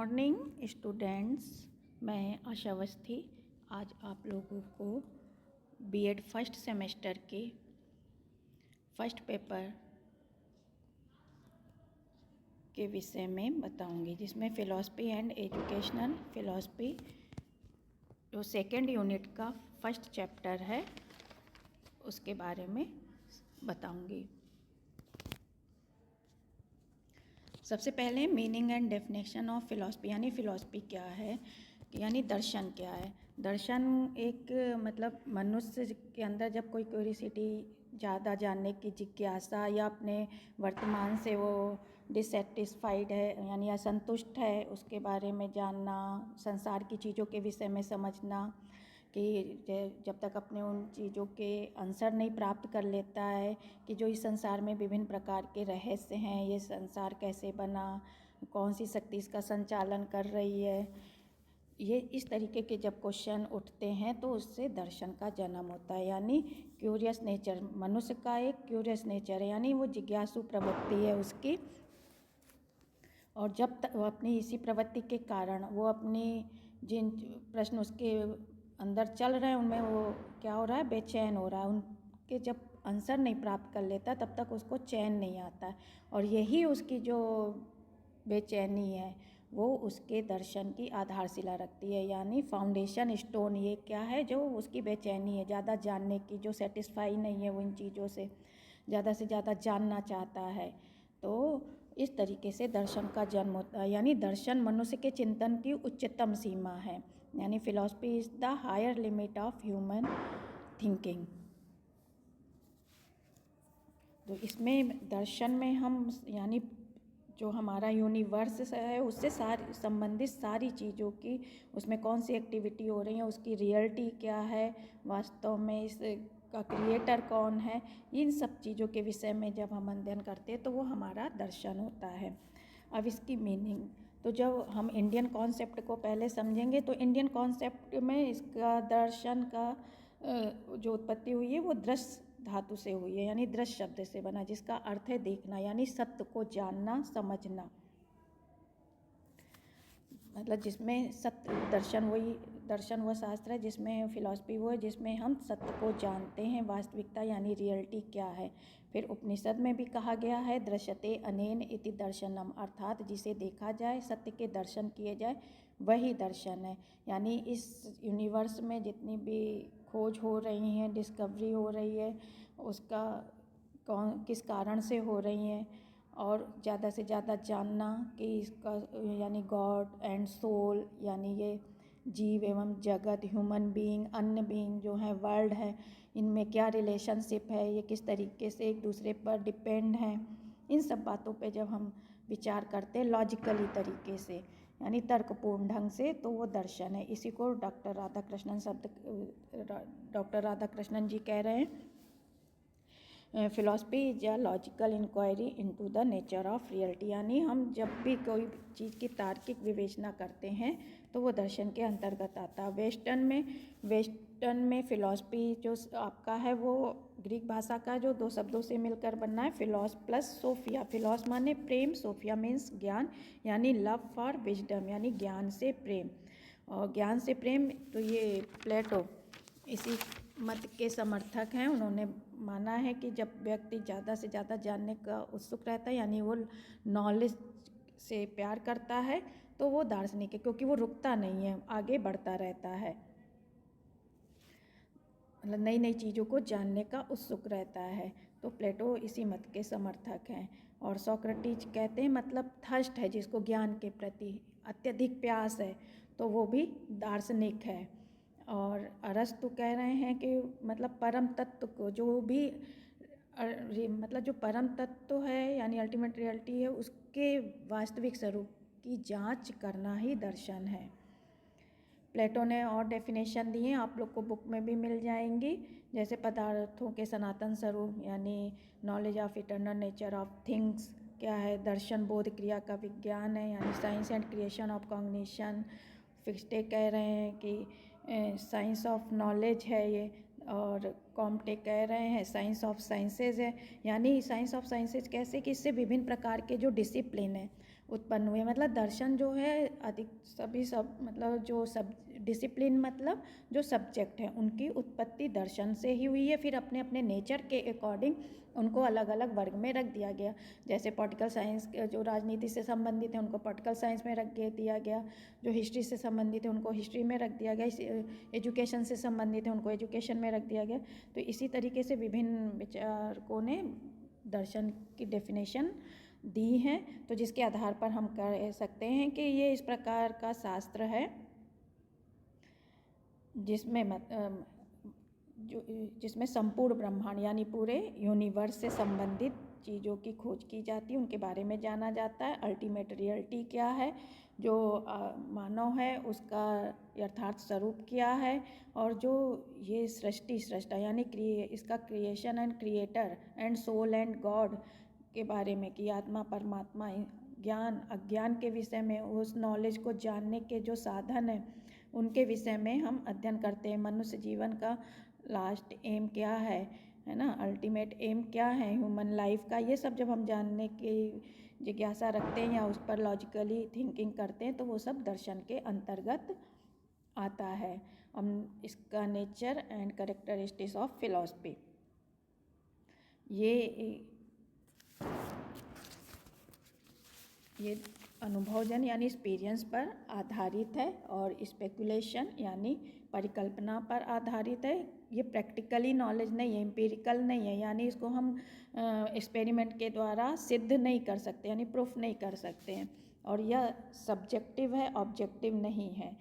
Morning students, मैं आशा अवस्थी आज आप लोगों को बीएड फर्स्ट सेमेस्टर के फर्स्ट पेपर के विषय में बताऊंगी, जिसमें फ़िलॉसफी एंड एजुकेशनल फ़िलॉसफी जो सेकेंड यूनिट का फर्स्ट चैप्टर है उसके बारे में बताऊंगी। सबसे पहले meaning and definition of philosophy, यानी फ़िलॉसफी क्या है, यानी दर्शन क्या है। दर्शन एक मतलब मनुष्य के अंदर जब कोई क्यूरियोसिटी, ज़्यादा जानने की जिज्ञासा या अपने वर्तमान से वो डिससेटिस्फाइड है यानी असंतुष्ट है, उसके बारे में जानना, संसार की चीज़ों के विषय में समझना कि जब तक अपने उन चीज़ों के आंसर नहीं प्राप्त कर लेता है कि जो इस संसार में विभिन्न प्रकार के रहस्य हैं, ये संसार कैसे बना, कौन सी शक्ति इसका संचालन कर रही है, ये इस तरीके के जब क्वेश्चन उठते हैं तो उससे दर्शन का जन्म होता है। यानी क्यूरियस नेचर, मनुष्य का एक क्यूरियस नेचर है, यानी वो जिज्ञासु प्रवृत्ति है उसकी। और जब तक वो अपनी इसी प्रवृत्ति के कारण वो अपनी जिन प्रश्न उसके अंदर चल रहे हैं उनमें वो क्या हो रहा है, बेचैन हो रहा है। उनके जब आंसर नहीं प्राप्त कर लेता तब तक उसको चैन नहीं आता है, और यही उसकी जो बेचैनी है वो उसके दर्शन की आधारशिला रखती है, यानी फाउंडेशन स्टोन। ये क्या है, जो उसकी बेचैनी है ज़्यादा जानने की, जो सेटिस्फाई नहीं है वो इन चीज़ों से ज़्यादा जानना चाहता है। तो इस तरीके से दर्शन का जन्म होता है, यानी दर्शन मनुष्य के चिंतन की उच्चतम सीमा है, यानी philosophy is the higher limit of human thinking. तो इसमें दर्शन में हम यानी जो हमारा यूनिवर्स है उससे संबंधित सारी चीज़ों की, उसमें कौन सी एक्टिविटी हो रही है, उसकी रियलिटी क्या है, वास्तव में इसका क्रिएटर कौन है, इन सब चीज़ों के विषय में जब हम अध्ययन करते हैं तो वो हमारा दर्शन होता है। अब इसकी मीनिंग, तो जब हम इंडियन कॉन्सेप्ट को पहले समझेंगे तो इंडियन कॉन्सेप्ट में इसका दर्शन का जो उत्पत्ति हुई है वो दृश्य धातु से हुई है, यानी दृश्य शब्द से बना, जिसका अर्थ है देखना, यानी सत्य को जानना, समझना। मतलब जिसमें सत्य दर्शन वह शास्त्र है जिसमें फिलॉसफी वो है जिसमें हम सत्य को जानते हैं, वास्तविकता यानी रियलिटी क्या है। फिर उपनिषद में भी कहा गया है दृश्यते अनेन इति दर्शनम, अर्थात जिसे देखा जाए, सत्य के दर्शन किए जाए, वही दर्शन है। यानी इस यूनिवर्स में जितनी भी खोज हो रही हैं, डिस्कवरी हो रही है, उसका किस कारण से हो रही हैं, और ज़्यादा से ज़्यादा जानना कि इसका यानी गॉड एंड सोल, यानी ये जीव एवं जगत, ह्यूमन बीइंग, अन्य बीइंग जो है, वर्ल्ड है, इनमें क्या रिलेशनशिप है, ये किस तरीके से एक दूसरे पर डिपेंड हैं, इन सब बातों पे जब हम विचार करते हैं लॉजिकली तरीके से, यानी तर्कपूर्ण ढंग से, तो वो दर्शन है। इसी को डॉक्टर राधाकृष्णन जी कह रहे हैं philosophy is a logical inquiry into the nature of reality, यानी हम जब भी कोई चीज़ की तार्किक विवेचना करते हैं तो वो दर्शन के अंतर्गत आता है। वेस्टर्न में फिलॉसफी जो आपका है वो ग्रीक भाषा का जो दो शब्दों से मिलकर बनना है, फिलॉस प्लस सोफिया। फिलॉस माने प्रेम, सोफिया मीन्स ज्ञान, यानी लव फॉर विजडम, यानी ज्ञान से प्रेम। और ज्ञान से प्रेम, तो ये प्लेटो इसी मत के समर्थक हैं। उन्होंने माना है कि जब व्यक्ति ज़्यादा से ज़्यादा जानने का उत्सुक रहता है, यानी वो नॉलेज से प्यार करता है, तो वो दार्शनिक है, क्योंकि वो रुकता नहीं है, आगे बढ़ता रहता है, मतलब नई नई चीज़ों को जानने का उत्सुक रहता है। तो प्लेटो इसी मत के समर्थक हैं। और सोक्रेटिस कहते हैं मतलब थर्स्ट है, जिसको ज्ञान के प्रति अत्यधिक प्यास है, तो वो भी दार्शनिक है। और अरस्तु कह रहे हैं कि मतलब परम तत्व को जो भी मतलब जो परम तत्व है यानी अल्टीमेट रियलिटी है, उसके वास्तविक स्वरूप की जांच करना ही दर्शन है। प्लेटो ने और डेफिनेशन दी हैं, आप लोग को बुक में भी मिल जाएंगी, जैसे पदार्थों के सनातन स्वरूप, यानी knowledge of eternal nature of things क्या है, दर्शन बोध क्रिया का विज्ञान है, यानी science and creation of cognition. Fichte कह रहे हैं कि साइंस ऑफ नॉलेज है ये, और कॉम्टे कह रहे हैं साइंस ऑफ साइंसेज है, यानी साइंस ऑफ साइंसेज कैसे कि इससे विभिन्न प्रकार के जो डिसिप्लिन हैं उत्पन्न हुए। मतलब दर्शन जो है अधिक सभी सब मतलब जो सब डिसिप्लिन मतलब जो सब्जेक्ट हैं उनकी उत्पत्ति दर्शन से ही हुई है। फिर अपने अपने नेचर के अकॉर्डिंग उनको अलग अलग वर्ग में रख दिया गया। जैसे पॉलिटिकल साइंस जो राजनीति से संबंधित है उनको पॉलिटिकल साइंस में रख दिया गया, जो हिस्ट्री से संबंधित है उनको हिस्ट्री में रख दिया गया, एजुकेशन से संबंधित है उनको एजुकेशन में रख दिया गया। तो इसी तरीके से विभिन्न विचारकों ने दर्शन की डेफिनेशन दी हैं। तो जिसके आधार पर हम कह सकते हैं कि ये इस प्रकार का शास्त्र है जिसमें संपूर्ण ब्रह्मांड यानी पूरे यूनिवर्स से संबंधित चीज़ों की खोज की जाती है, उनके बारे में जाना जाता है। अल्टीमेट रियलिटी क्या है, जो मानव है उसका यथार्थ स्वरूप क्या है, और जो ये सृष्टा यानी इसका creation and creator and soul and god के बारे में कि आत्मा परमात्मा ज्ञान अज्ञान के विषय में, उस नॉलेज को जानने के जो साधन हैं उनके विषय में हम अध्ययन करते हैं। मनुष्य जीवन का लास्ट एम क्या है ना, अल्टीमेट एम क्या है ह्यूमन लाइफ का, ये सब जब हम जानने की जिज्ञासा रखते हैं या उस पर लॉजिकली थिंकिंग करते हैं तो वो सब दर्शन के अंतर्गत आता है। हम इसका nature and characteristics of philosophy, ये अनुभवजन यानी एक्सपीरियंस पर आधारित है और स्पेकुलेशन यानी परिकल्पना पर आधारित है। ये प्रैक्टिकली नॉलेज नहीं है, एम्पिरिकल नहीं है, यानी इसको हम एक्सपेरिमेंट के द्वारा सिद्ध नहीं कर सकते यानी प्रूफ नहीं कर सकते हैं। और यह सब्जेक्टिव है, ऑब्जेक्टिव नहीं है।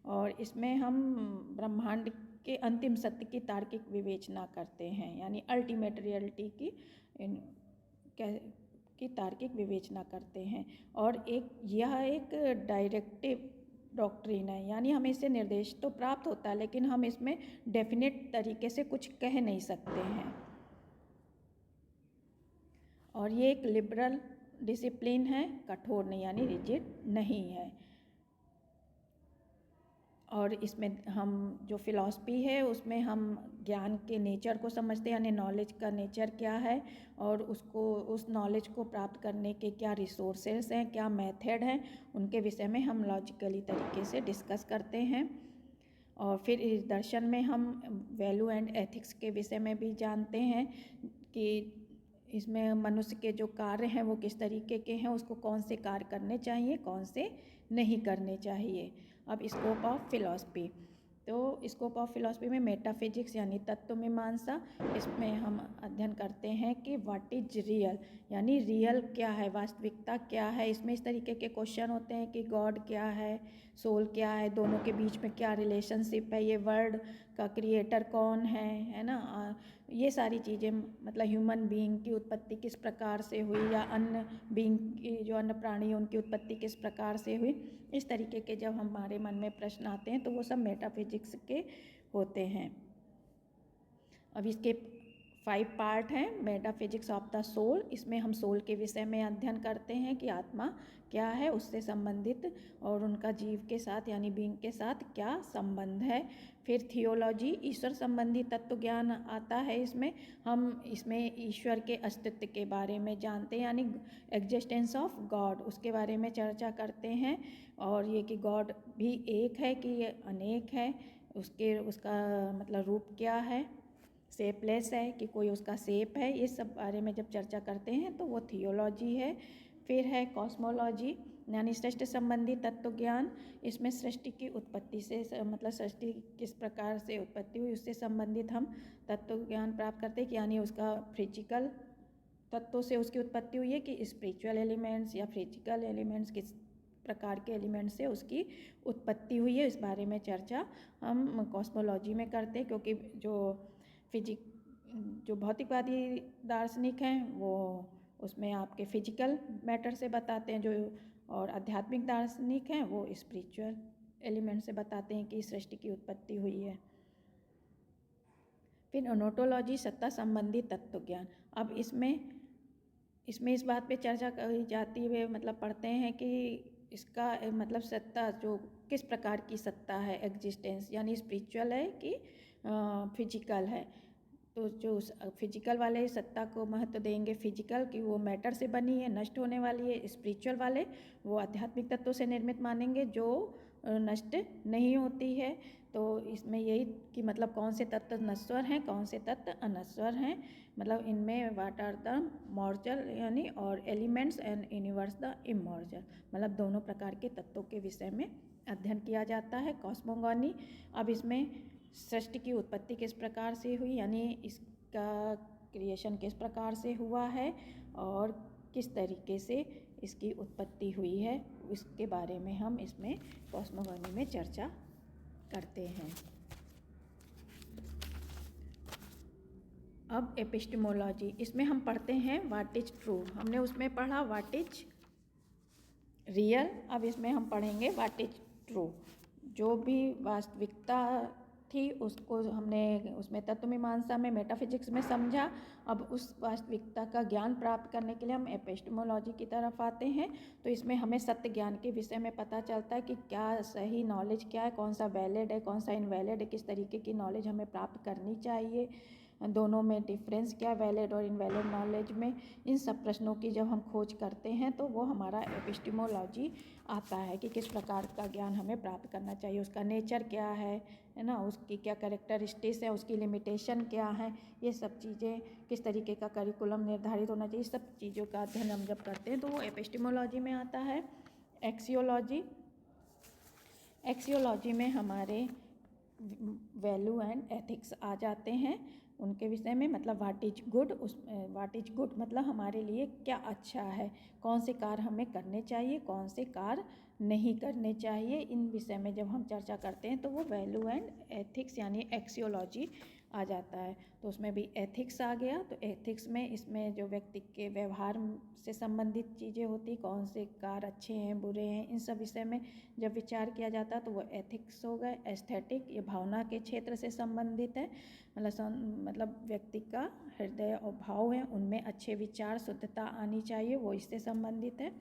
और इसमें हम ब्रह्मांड के अंतिम सत्य की तार्किक विवेचना करते हैं यानी अल्टीमेट रियलिटी की तार्किक विवेचना करते हैं। और यह एक डायरेक्टिव डॉक्ट्रिन है, यानी हमें इससे निर्देश तो प्राप्त होता है लेकिन हम इसमें डेफिनेट तरीके से कुछ कह नहीं सकते हैं। और ये एक लिबरल डिसिप्लिन है, कठोर नहीं यानी रिजिड नहीं है। और इसमें हम जो फिलॉसफी है उसमें हम ज्ञान के नेचर को समझते हैं यानी नॉलेज का नेचर क्या है, और उस नॉलेज को प्राप्त करने के क्या रिसोर्सेस हैं, क्या मेथड हैं, उनके विषय में हम लॉजिकली तरीके से डिस्कस करते हैं। और फिर इस दर्शन में हम वैल्यू एंड एथिक्स के विषय में भी जानते हैं कि इसमें मनुष्य के जो कार्य हैं वो किस तरीके के हैं, उसको कौन से कार्य करने चाहिए, कौन से नहीं करने चाहिए। अब स्कोप ऑफ फिलॉसफी, तो स्कोप ऑफ फिलॉसफी में मेटाफिजिक्स यानी तत्व मीमांसा, इसमें हम अध्ययन करते हैं कि व्हाट इज रियल यानी रियल क्या है, वास्तविकता क्या है। इसमें इस तरीके के क्वेश्चन होते हैं कि गॉड क्या है, सोल क्या है, दोनों के बीच में क्या रिलेशनशिप है, ये वर्ल्ड का क्रिएटर कौन है ना, ये सारी चीज़ें मतलब ह्यूमन बीइंग की उत्पत्ति किस प्रकार से हुई या अन्य बीइंग की जो अन्य प्राणी उनकी उत्पत्ति किस प्रकार से हुई, इस तरीके के जब हमारे मन में प्रश्न आते हैं तो वो सब मेटाफिजिक्स के होते हैं। अब इसके 5 पार्ट हैं। मेटाफिजिक्स ऑफ द सोल, इसमें हम सोल के विषय में अध्ययन करते हैं कि आत्मा क्या है, उससे संबंधित और उनका जीव के साथ यानी बीइंग के साथ क्या संबंध है। फिर थियोलॉजी, ईश्वर संबंधी तत्व ज्ञान आता है। इसमें ईश्वर के अस्तित्व के बारे में जानते हैं यानी एग्जिस्टेंस ऑफ गॉड, उसके बारे में चर्चा करते हैं। और ये कि गॉड भी एक है कि ये अनेक है, उसका मतलब रूप क्या है, शेपलेस है कि कोई उसका शेप है, ये सब बारे में जब चर्चा करते हैं तो वो थियोलॉजी है। फिर है कॉस्मोलॉजी यानी सृष्टि संबंधी तत्व ज्ञान, इसमें सृष्टि की उत्पत्ति से मतलब सृष्टि किस प्रकार से उत्पत्ति हुई उससे संबंधित हम तत्व ज्ञान प्राप्त करते हैं कि यानी उसका फिजिकल तत्वों से उसकी उत्पत्ति हुई है कि स्पिरिचुअल एलिमेंट्स या फिजिकल एलिमेंट्स किस प्रकार के एलिमेंट्स से उसकी उत्पत्ति हुई है, इस बारे में चर्चा हम कॉस्मोलॉजी में करते हैं। क्योंकि जो भौतिकवादी दार्शनिक हैं वो उसमें आपके फिजिकल मैटर से बताते हैं, जो और आध्यात्मिक दार्शनिक हैं वो स्पिरिचुअल एलिमेंट से बताते हैं कि सृष्टि की उत्पत्ति हुई है। फिर ओनटोलॉजी, सत्ता संबंधी तत्व ज्ञान। अब इसमें इस बात पे चर्चा करी जाती है, मतलब पढ़ते हैं कि इसका मतलब सत्ता जो किस प्रकार की सत्ता है, एग्जिस्टेंस यानी स्पिरिचुअल है कि फिजिकल है। तो जो फिजिकल वाले सत्ता को महत्व देंगे, फिजिकल कि वो मैटर से बनी है, नष्ट होने वाली है। स्पिरिचुअल वाले वो आध्यात्मिक तत्वों से निर्मित मानेंगे जो नष्ट नहीं होती है। तो इसमें यही कि मतलब कौन से तत्व नश्वर हैं, कौन से तत्व अनश्वर हैं, मतलब इनमें व्हाट आर द मॉर्टल यानी और elements and universe the immortal, मतलब दोनों प्रकार के तत्वों के विषय में अध्ययन किया जाता है कॉस्मोगॉनी। अब इसमें सृष्टि की उत्पत्ति किस प्रकार से हुई, यानी इसका क्रिएशन किस प्रकार से हुआ है और किस तरीके से इसकी उत्पत्ति हुई है, इसके बारे में हम इसमें कॉस्मोगॉनी में चर्चा करते हैं। अब एपिस्टेमोलॉजी, इसमें हम पढ़ते हैं व्हाट इज ट्रू। हमने उसमें पढ़ा व्हाट इज रियल, अब इसमें हम पढ़ेंगे व्हाट इज ट्रू। जो भी वास्तविकता थी उसको हमने उसमें तत्व मीमांसा में मेटाफिजिक्स में समझा। अब उस वास्तविकता का ज्ञान प्राप्त करने के लिए हम एपिस्टेमोलॉजी की तरफ आते हैं। तो इसमें हमें सत्य ज्ञान के विषय में पता चलता है कि क्या सही नॉलेज क्या है, कौन सा वैलिड है, कौन सा इनवैलिड है, किस तरीके की नॉलेज हमें प्राप्त करनी चाहिए, दोनों में डिफरेंस क्या है वैलिड और इनवैलिड नॉलेज में। इन सब प्रश्नों की जब हम खोज करते हैं तो वो हमारा एपिस्टेमोलॉजी आता है कि किस प्रकार का ज्ञान हमें प्राप्त करना चाहिए, उसका नेचर क्या है ना, उसकी क्या कैरेक्टरिस्टिक्स है, उसकी लिमिटेशन क्या है, ये सब चीज़ें, किस तरीके का करिकुलम निर्धारित होना चाहिए, सब चीज़ों का अध्ययन हम जब करते हैं तो वो एपिस्टेमोलॉजी में आता है। एक्सियोलॉजी, एक्सियोलॉजी में हमारे वैल्यू एंड एथिक्स आ जाते हैं उनके विषय में, मतलब व्हाट इज गुड, उस व्हाट इज गुड मतलब हमारे लिए क्या अच्छा है, कौन से कार्य हमें करने चाहिए, कौन से कार्य नहीं करने चाहिए, इन विषय में जब हम चर्चा करते हैं तो वो वैल्यू एंड एथिक्स यानी एक्सियोलॉजी आ जाता है। तो उसमें भी एथिक्स आ गया। तो एथिक्स में इसमें जो व्यक्ति के व्यवहार से संबंधित चीज़ें होती, कौन से कार्य अच्छे हैं बुरे हैं, इन सब विषय में जब विचार किया जाता है तो वो एथिक्स हो गए। एस्थेटिक ये भावना के क्षेत्र से संबंधित है, मतलब व्यक्ति का हृदय और भाव है उनमें अच्छे विचार शुद्धता आनी चाहिए, वो इससे संबंधित है।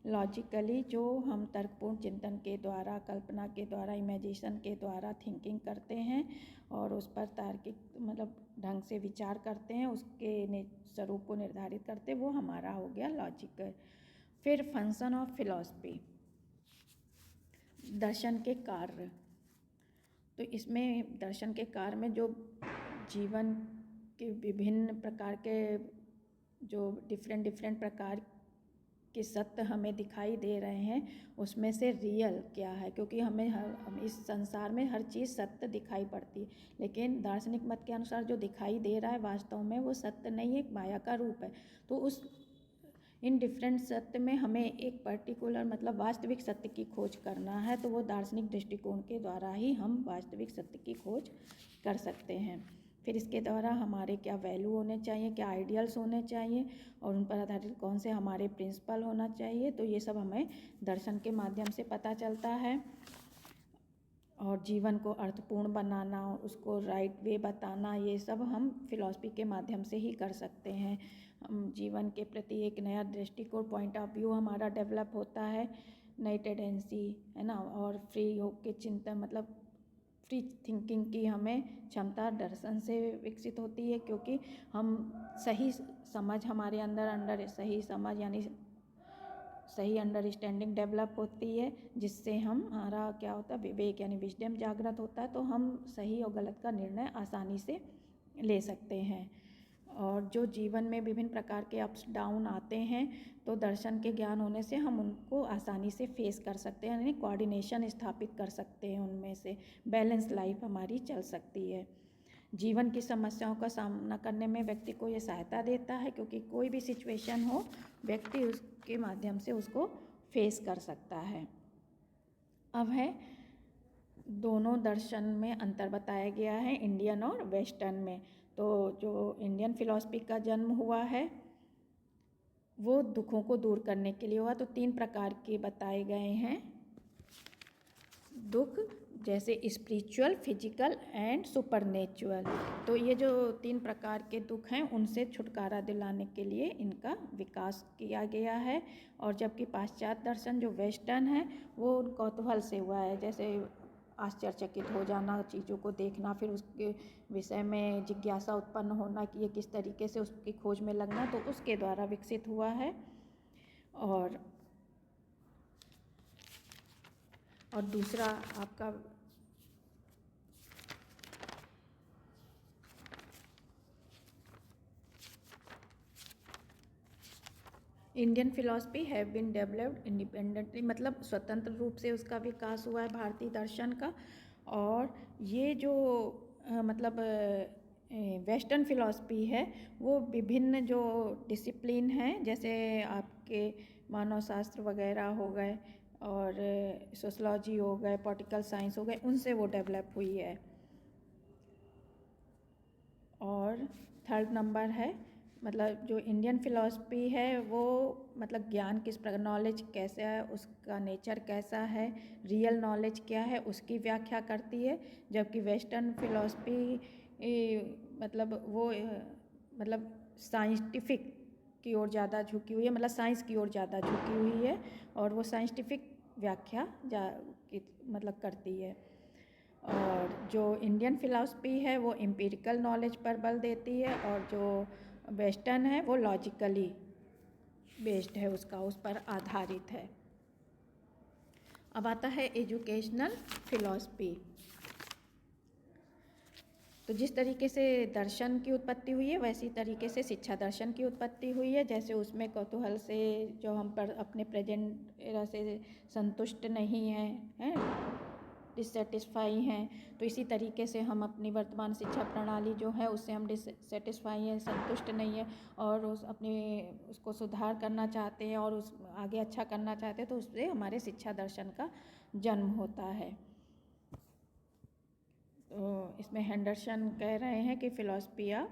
लॉजिकली जो हम तर्कपूर्ण चिंतन के द्वारा, कल्पना के द्वारा, इमेजिनेशन के द्वारा थिंकिंग करते हैं और उस पर तार्किक मतलब ढंग से विचार करते हैं, उसके स्वरूप को निर्धारित करते हैं, वो हमारा हो गया लॉजिकल। फिर फंक्शन ऑफ फिलॉसफी, दर्शन के कार्य। तो इसमें दर्शन के कार्य में जो जीवन के विभिन्न प्रकार के जो डिफरेंट प्रकार के सत्य हमें दिखाई दे रहे हैं उसमें से रियल क्या है, क्योंकि हम इस संसार में हर चीज़ सत्य दिखाई पड़ती है, लेकिन दार्शनिक मत के अनुसार जो दिखाई दे रहा है वास्तव में वो सत्य नहीं है, एक माया का रूप है। तो उस इन डिफरेंट सत्य में हमें एक पर्टिकुलर मतलब वास्तविक सत्य की खोज करना है, तो वो दार्शनिक दृष्टिकोण के द्वारा ही हम वास्तविक सत्य की खोज कर सकते हैं। फिर इसके द्वारा हमारे क्या वैल्यू होने चाहिए, क्या आइडियल्स होने चाहिए और उन पर आधारित कौन से हमारे प्रिंसिपल होना चाहिए, तो ये सब हमें दर्शन के माध्यम से पता चलता है। और जीवन को अर्थपूर्ण बनाना, उसको राइट वे बताना, ये सब हम फिलॉसफी के माध्यम से ही कर सकते हैं। हम जीवन के प्रति एक नया दृष्टिकोण पॉइंट ऑफ व्यू हमारा डेवलप होता है, नई टेंडेंसी है ना, और फ्री होके चिंतन मतलब फ्री थिंकिंग की हमें क्षमता दर्शन से विकसित होती है, क्योंकि हम सही समझ हमारे अंदर सही समझ यानी सही अंडरस्टैंडिंग डेवलप होती है, जिससे हमारा क्या होता है विवेक यानी विजडम जागृत होता है, तो हम सही और गलत का निर्णय आसानी से ले सकते हैं। और जो जीवन में विभिन्न प्रकार के अप्स डाउन आते हैं तो दर्शन के ज्ञान होने से हम उनको आसानी से फेस कर सकते हैं, यानी कोऑर्डिनेशन स्थापित कर सकते हैं, उनमें से बैलेंस लाइफ हमारी चल सकती है। जीवन की समस्याओं का सामना करने में व्यक्ति को ये सहायता देता है, क्योंकि कोई भी सिचुएशन हो व्यक्ति उसके माध्यम से उसको फेस कर सकता है। अब है दोनों दर्शन में अंतर बताया गया है इंडियन और वेस्टर्न में। तो जो इंडियन फिलॉसफी का जन्म हुआ है वो दुखों को दूर करने के लिए हुआ। तो 3 प्रकार के बताए गए हैं दुख, जैसे स्पिरिचुअल, फिजिकल एंड सुपरनेचुरल। तो ये जो 3 प्रकार के दुख हैं उनसे छुटकारा दिलाने के लिए इनका विकास किया गया है। और जबकि पाश्चात्य दर्शन जो वेस्टर्न है वो कौतूहल से हुआ है, जैसे आश्चर्यचकित हो जाना, चीज़ों को देखना, फिर उसके विषय में जिज्ञासा उत्पन्न होना कि ये किस तरीके से उसकी खोज में लगना, तो उसके द्वारा विकसित हुआ है। और दूसरा आपका Indian philosophy have been developed independently, मतलब स्वतंत्र रूप से उसका विकास हुआ है भारतीय दर्शन का। और ये जो मतलब वेस्टर्न फिलॉसफी है वो विभिन्न जो डिसिप्लिन हैं, जैसे आपके मानव शास्त्र वगैरह हो गए और सोशलॉजी हो गए, पॉलिटिकल साइंस हो गए, उनसे वो डेवलप हुई है। और थर्ड नंबर है मतलब जो इंडियन फिलॉसफी है वो मतलब ज्ञान किस प्रकार, नॉलेज कैसे है, उसका नेचर कैसा है, रियल नॉलेज क्या है, उसकी व्याख्या करती है। जबकि वेस्टर्न फिलॉसफी मतलब वो मतलब साइंटिफिक की ओर ज़्यादा झुकी हुई है, मतलब साइंस की ओर ज़्यादा झुकी हुई है और वो साइंटिफिक व्याख्या मतलब करती है। और जो इंडियन फिलॉसफी है वो एम्पिरिकल नॉलेज पर बल देती है और जो वेस्टर्न है वो लॉजिकली बेस्ड है, उसका उस पर आधारित है। अब आता है एजुकेशनल फिलॉसफी। तो जिस तरीके से दर्शन की उत्पत्ति हुई है वैसी तरीके से शिक्षा दर्शन की उत्पत्ति हुई है। जैसे उसमें कौतूहल से जो हम पर अपने प्रेजेंट एरा से संतुष्ट नहीं हैं, डिससेटिस्फाई हैं, तो इसी तरीके से हम अपनी वर्तमान शिक्षा प्रणाली जो है उससे हम डिससेटिस्फाई हैं, संतुष्ट नहीं है और उसको सुधार करना चाहते हैं और उस आगे अच्छा करना चाहते हैं, तो उससे हमारे शिक्षा दर्शन का जन्म होता है। तो इसमें हेंडरसन कह रहे हैं कि philosophy of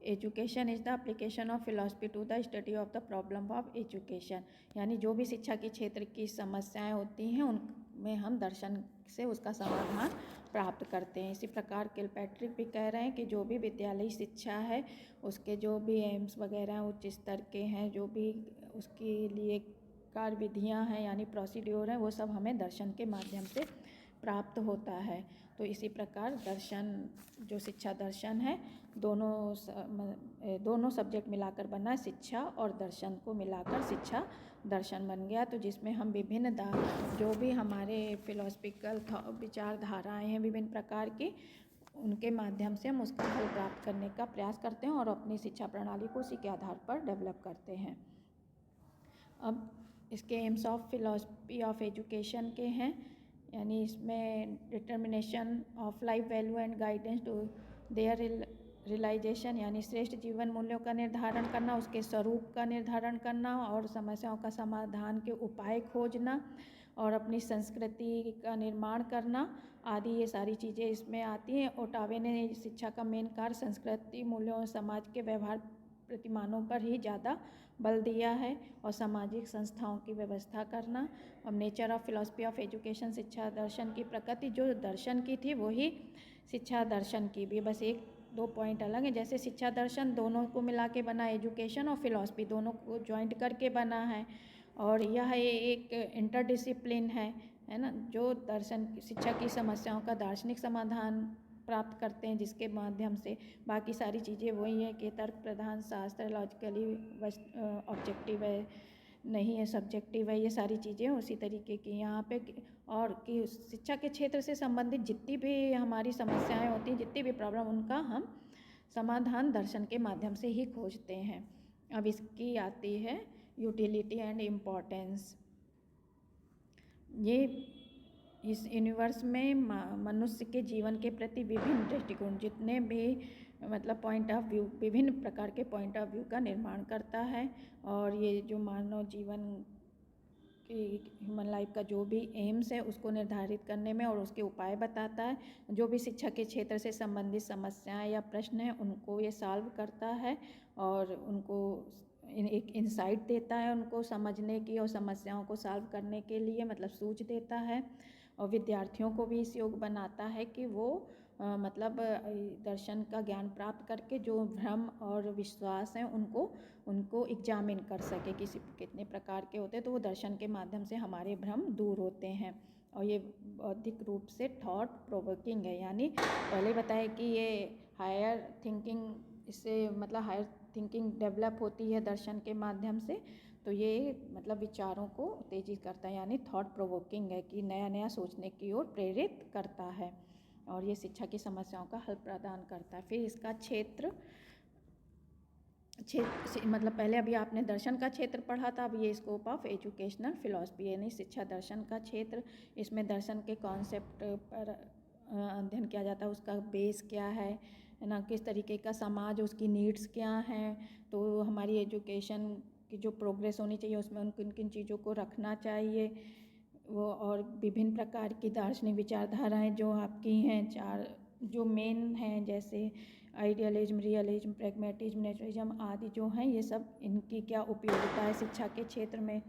education is the application of philosophy to the study of the problem of education, यानी जो भी शिक्षा के क्षेत्र की समस्याएं होती हैं उनमें हम दर्शन से उसका समाधान प्राप्त करते हैं। इसी प्रकार किलपैट्रिक भी कह रहे हैं कि जो भी विद्यालयी शिक्षा है उसके जो भी एम्स वगैरह उच्च स्तर के हैं, जो भी उसके लिए कार्य विधियाँ हैं यानी प्रोसीड्योर हैं, वो सब हमें दर्शन के माध्यम से प्राप्त होता है। तो इसी प्रकार दर्शन जो शिक्षा दर्शन है दोनों सब्जेक्ट मिलाकर बना शिक्षा और दर्शन को मिलाकर शिक्षा दर्शन बन गया। तो जिसमें हम विभिन्न जो भी हमारे फिलोसफिकल विचारधाराएँ हैं विभिन्न प्रकार की, उनके माध्यम से हम उसका हल प्राप्त करने का प्रयास करते हैं और अपनी शिक्षा प्रणाली को उसी के आधार पर डेवलप करते हैं। अब इसके aims of philosophy of education के हैं, यानी इसमें determination of life value and guidance to their realisation, यानी श्रेष्ठ जीवन मूल्यों का निर्धारण करना, उसके स्वरूप का निर्धारण करना और समस्याओं का समाधान के उपाय खोजना और अपनी संस्कृति का निर्माण करना आदि, ये सारी चीज़ें इसमें आती हैं। ओटावे ने शिक्षा का मेन कार्य संस्कृति मूल्यों और समाज के व्यवहार प्रतिमानों पर ही ज़्यादा बल दिया है और सामाजिक संस्थाओं की व्यवस्था करना। अब nature of philosophy of education, शिक्षा दर्शन की प्रकृति जो दर्शन की थी वही शिक्षा दर्शन की भी, बस एक दो पॉइंट अलग है। जैसे शिक्षा दर्शन दोनों को मिला के बना, एजुकेशन और फिलॉसफी दोनों को ज्वाइंट करके बना है और यह एक इंटरडिसिप्लिन है ना, जो दर्शन शिक्षा की समस्याओं का दार्शनिक समाधान प्राप्त करते हैं, जिसके माध्यम से बाकी सारी चीज़ें वही है कि तर्क प्रधान शास्त्र लॉजिकली ऑब्जेक्टिव है, नहीं है सब्जेक्टिव है, ये सारी चीज़ें उसी तरीके की यहाँ पे। और कि शिक्षा के क्षेत्र से संबंधित जितनी भी हमारी समस्याएं होती हैं, जितनी भी प्रॉब्लम, उनका हम समाधान दर्शन के माध्यम से ही खोजते हैं। अब इसकी आती है यूटिलिटी एंड इम्पोर्टेंस। ये इस यूनिवर्स में मनुष्य के जीवन के प्रति विभिन्न दृष्टिकोण, जितने भी मतलब पॉइंट ऑफ व्यू, विभिन्न प्रकार के पॉइंट ऑफ व्यू का निर्माण करता है और ये जो मानव जीवन की ह्यूमन लाइफ का जो भी एम्स है उसको निर्धारित करने में और उसके उपाय बताता है। जो भी शिक्षा के क्षेत्र से संबंधित समस्याएं या प्रश्न हैं उनको ये सॉल्व करता है और उनको एक इंसाइट देता है उनको समझने की और समस्याओं को सॉल्व करने के लिए, मतलब सूझ देता है। और विद्यार्थियों को भी इस योग्य बनाता है कि वो मतलब दर्शन का ज्ञान प्राप्त करके जो भ्रम और विश्वास हैं उनको एग्जामिन कर सके कितने प्रकार के होते हैं, तो वो दर्शन के माध्यम से हमारे भ्रम दूर होते हैं। और ये बौद्धिक रूप से थॉट प्रोवोकिंग है, यानी पहले बताया कि ये हायर थिंकिंग, इससे मतलब हायर थिंकिंग डेवलप होती है दर्शन के माध्यम से। तो ये मतलब विचारों को उत्तेजित करता है, यानी थॉट प्रोवोकिंग है कि नया नया सोचने की ओर प्रेरित करता है, और ये शिक्षा की समस्याओं का हल प्रदान करता है। फिर इसका क्षेत्र मतलब पहले अभी आपने दर्शन का क्षेत्र पढ़ा था, अब ये स्कोप ऑफ एजुकेशनल फिलॉसफी यानी शिक्षा दर्शन का क्षेत्र। इसमें दर्शन के कॉन्सेप्ट पर अध्ययन किया जाता है, उसका बेस क्या है ना, किस तरीके का समाज, उसकी नीड्स क्या हैं, तो हमारी एजुकेशन की जो प्रोग्रेस होनी चाहिए उसमें उन किन किन चीज़ों को रखना चाहिए वो, और विभिन्न प्रकार की दार्शनिक विचारधाराएं जो आपकी हैं, चार जो मेन हैं, जैसे आइडियलिज्म, रियलिज्म, प्रैग्मेटिज्म, नेचुरलिज्म आदि जो हैं, ये सब इनकी क्या उपयोगिता है शिक्षा के क्षेत्र में,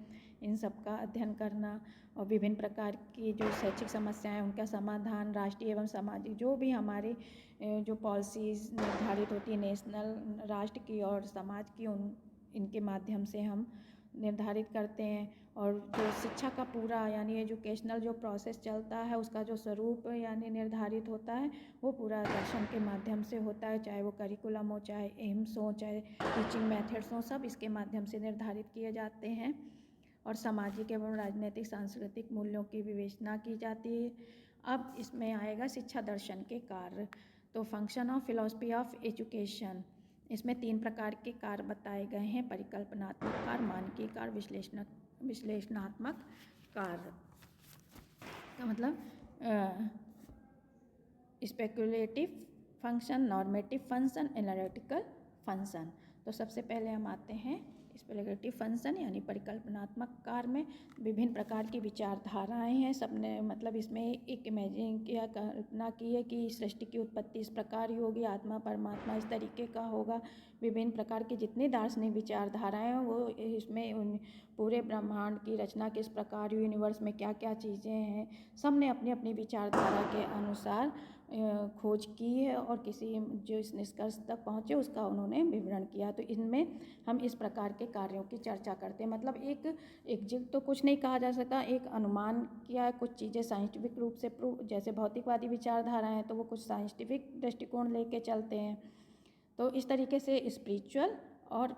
इन सब का अध्ययन करना। और विभिन्न प्रकार की जो शैक्षिक समस्याएं उनका समाधान, राष्ट्रीय एवं सामाजिक जो भी हमारी जो पॉलिसीज़ निर्धारित होती है नेशनल, राष्ट्र की और समाज की, उन इनके माध्यम से हम निर्धारित करते हैं। और जो शिक्षा का पूरा यानी एजुकेशनल जो प्रोसेस चलता है, उसका जो स्वरूप यानी निर्धारित होता है, वो पूरा दर्शन के माध्यम से होता है, चाहे वो करिकुलम हो, चाहे एम्स हो, चाहे टीचिंग मेथड्स हो, सब इसके माध्यम से निर्धारित किए जाते हैं। और सामाजिक एवं राजनीतिक सांस्कृतिक मूल्यों की विवेचना की जाती है। अब इसमें आएगा शिक्षा दर्शन के कार्य। तो function of philosophy of education, इसमें 3 प्रकार के कार्य बताए गए हैं: परिकल्पनात्मक कार्य, मानकीय कार्य, विश्लेषणात्मक कार्य। का मतलब speculative function, normative function, analytical function. तो सबसे पहले हम आते हैं स्पेकुलेटिव फंक्शन यानी परिकल्पनात्मक कार्य में विभिन्न प्रकार की विचारधाराएं हैं। सबने मतलब इसमें एक इमेजिन किया, कल्पना की है कि सृष्टि की उत्पत्ति इस प्रकार ही होगी, आत्मा परमात्मा इस तरीके का होगा। विभिन्न प्रकार की जितनी दार्शनिक विचारधाराएं हैं वो इसमें उन पूरे ब्रह्मांड की रचना किस प्रकार, यूनिवर्स में क्या क्या चीज़ें हैं, सब ने अपनी अपनी विचारधारा के अनुसार खोज की है और किसी जो इस निष्कर्ष तक पहुँचे उसका उन्होंने विवरण किया। तो इनमें हम इस प्रकार के कार्यों की चर्चा करते हैं। मतलब एक एग्जैक्ट तो कुछ नहीं कहा जा सकता, एक अनुमान किया है, कुछ चीज़ें साइंटिफिक रूप से प्रूव, जैसे भौतिकवादी विचारधारा हैं तो वो कुछ साइंटिफिक दृष्टिकोण लेके चलते हैं। तो इस तरीके से स्पिरिचुअल और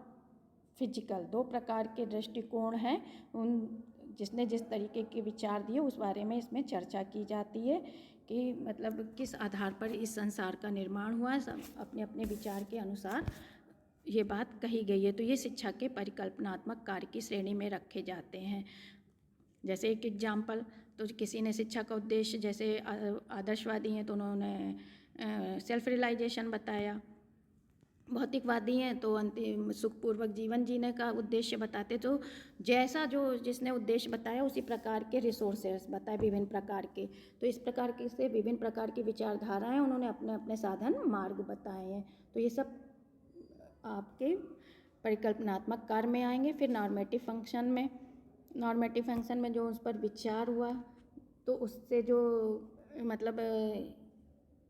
फिजिकल 2 प्रकार के दृष्टिकोण हैं। उन जिसने जिस तरीके के विचार दिए उस बारे में इसमें चर्चा की जाती है कि मतलब किस आधार पर इस संसार का निर्माण हुआ है, सब अपने अपने विचार के अनुसार ये बात कही गई है। तो ये शिक्षा के परिकल्पनात्मक कार्य की श्रेणी में रखे जाते हैं। जैसे एक एग्जाम्पल, तो किसी ने शिक्षा का उद्देश्य, जैसे आदर्शवादी हैं तो उन्होंने सेल्फ रियलाइजेशन बताया, भौतिकवादी हैं तो अंतिम सुखपूर्वक जीवन जीने का उद्देश्य बताते। तो जैसा जो जिसने उद्देश्य बताया उसी प्रकार के रिसोर्सेस बताए विभिन्न प्रकार के। तो इस प्रकार के से विभिन्न प्रकार की विचारधाराएं उन्होंने अपने अपने साधन मार्ग बताए हैं। तो ये सब आपके परिकल्पनात्मक कार्य में आएंगे। फिर नॉर्मेटिव फंक्शन में जो उस पर विचार हुआ तो उससे जो मतलब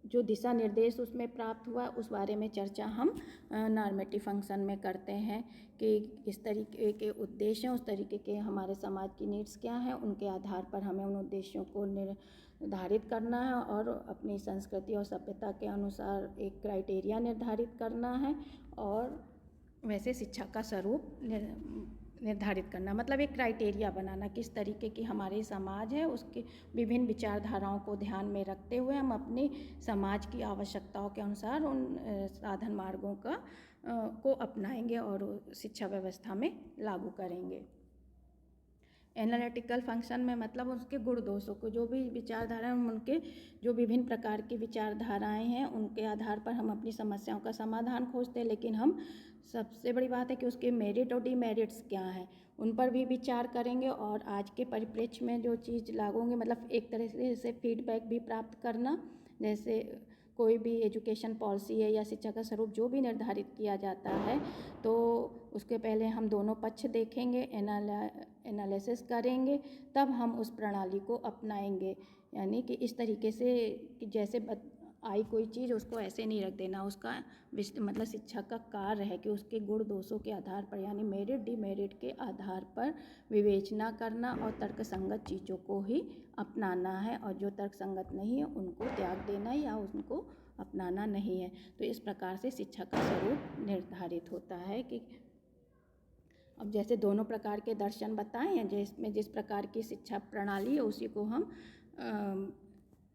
जो दिशा निर्देश उसमें प्राप्त हुआ उस बारे में चर्चा हम नॉर्मेटिव फंक्शन में करते हैं कि किस तरीके के उद्देश्य हैं, उस तरीके के हमारे समाज की नीड्स क्या हैं, उनके आधार पर हमें उन उद्देश्यों को निर्धारित करना है और अपनी संस्कृति और सभ्यता के अनुसार एक क्राइटेरिया निर्धारित करना है और वैसे शिक्षा का स्वरूप निर्धारित करना। मतलब एक क्राइटेरिया बनाना किस तरीके की हमारी समाज है, उसकी विभिन्न विचारधाराओं को ध्यान में रखते हुए हम अपनी समाज की आवश्यकताओं के अनुसार उन साधन मार्गों को अपनाएंगे और शिक्षा व्यवस्था में लागू करेंगे। एनालिटिकल फंक्शन में मतलब उसके गुण दोषों को, जो भी विचारधारा उनके जो विभिन्न प्रकार की विचारधाराएं हैं उनके आधार पर हम अपनी समस्याओं का समाधान खोजते हैं। लेकिन हम सबसे बड़ी बात है कि उसके मेरिट और डिमेरिट्स क्या हैं उन पर भी विचार करेंगे और आज के परिप्रेक्ष्य में जो चीज़ लागू होंगे, मतलब एक तरह से फीडबैक भी प्राप्त करना। जैसे कोई भी एजुकेशन पॉलिसी है या शिक्षा का स्वरूप जो भी निर्धारित किया जाता है तो उसके पहले हम दोनों पक्ष देखेंगे, एनालिसिस करेंगे, तब हम उस प्रणाली को अपनाएंगे। यानी कि इस तरीके से कि जैसे आई कोई चीज़ उसको ऐसे नहीं रख देना, उसका मतलब शिक्षक का कार्य है कि उसके गुण दोषों के आधार पर यानी मेरिट डिमेरिट के आधार पर विवेचना करना और तर्कसंगत चीज़ों को ही अपनाना है, और जो तर्कसंगत नहीं है उनको त्याग देना या उनको अपनाना नहीं है। तो इस प्रकार से शिक्षा का स्वरूप निर्धारित होता है कि अब जैसे दोनों प्रकार के दर्शन बताए हैं, जिसमें जिस प्रकार की शिक्षा प्रणाली है उसी को हम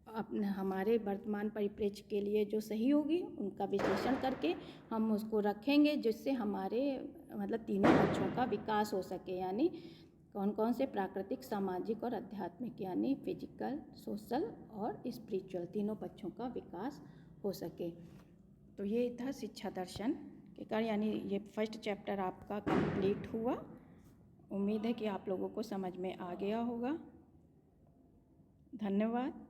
अपने हमारे वर्तमान परिप्रेक्ष्य के लिए जो सही होगी उनका विश्लेषण करके हम उसको रखेंगे, जिससे हमारे मतलब तीनों पक्षों का विकास हो सके, यानी कौन कौन से प्राकृतिक, सामाजिक और आध्यात्मिक यानी फिजिकल, सोशल और स्पिरिचुअल तीनों पक्षों का विकास हो सके। तो ये था शिक्षा दर्शन के कार्य, यानी ये फर्स्ट चैप्टर आपका कंप्लीट हुआ। उम्मीद है कि आप लोगों को समझ में आ गया होगा। धन्यवाद।